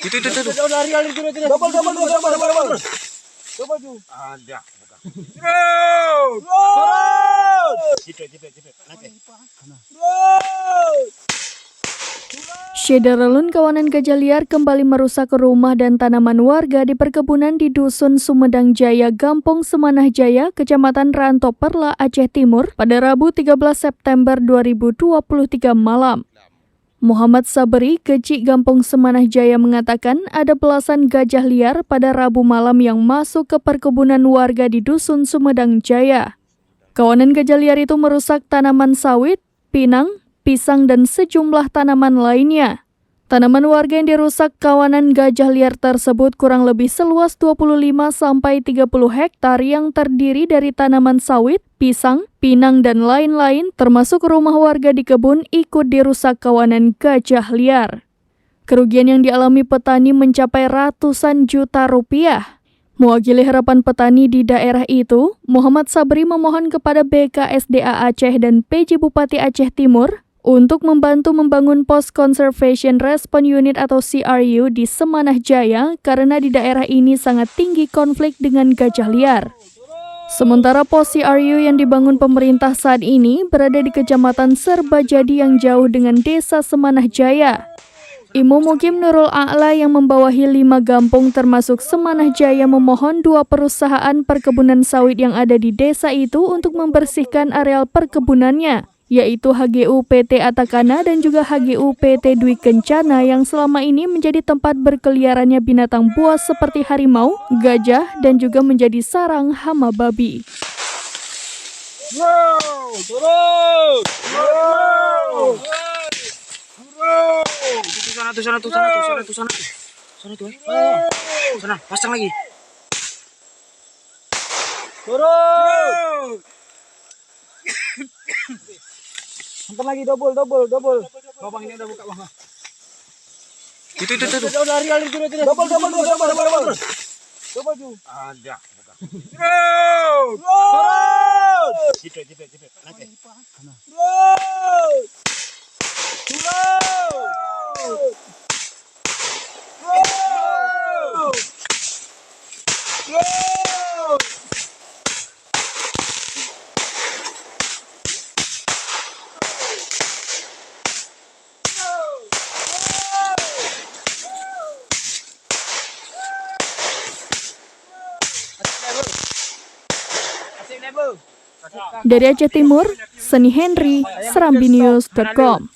Itu. Lari itu. Double. Double. Ada. Syederalun kawanan gajah liar kembali merusak rumah dan tanaman warga di perkebunan di Dusun Sumedang Jaya, Gampong Semanah Jaya, Kecamatan Ranto Perla, Aceh Timur pada Rabu 13 September 2023 malam. Muhammad Sabri, Kecik Gampong Semanah Jaya mengatakan ada belasan gajah liar pada Rabu malam yang masuk ke perkebunan warga di Dusun Sumedang Jaya. Kawanan gajah liar itu merusak tanaman sawit, pinang, pisang, dan sejumlah tanaman lainnya. Tanaman warga yang dirusak kawanan gajah liar tersebut kurang lebih seluas 25-30 hektar yang terdiri dari tanaman sawit, pisang, pinang, dan lain-lain, termasuk rumah warga di kebun ikut dirusak kawanan gajah liar. Kerugian yang dialami petani mencapai ratusan juta rupiah. Mewakili harapan petani di daerah itu, Muhammad Sabri memohon kepada BKSDA Aceh dan PJ Bupati Aceh Timur untuk membantu membangun Pos Conservation Response Unit atau CRU di Semanah Jaya karena di daerah ini sangat tinggi konflik dengan gajah liar. Sementara pos CRU yang dibangun pemerintah saat ini berada di Kecamatan Serbajadi yang jauh dengan Desa Semanah Jaya. Imu Mukim Nurul A'la yang membawahi 5 gampung termasuk Semanah Jaya memohon 2 perusahaan perkebunan sawit yang ada di desa itu untuk membersihkan areal perkebunannya, yaitu HGU PT Atakana dan juga HGU PT Dwi Kencana yang selama ini menjadi tempat berkeliarannya binatang buas seperti harimau, gajah, dan juga menjadi sarang hama babi. Sana tuh. Sana, pasang lagi. Turun. Hantam lagi double. Bang ini udah buka bang. Itu. Lari itu. Double. Ada. Jepit. Nanti. Dari Aceh Timur, Seni Henry, serambinews.com.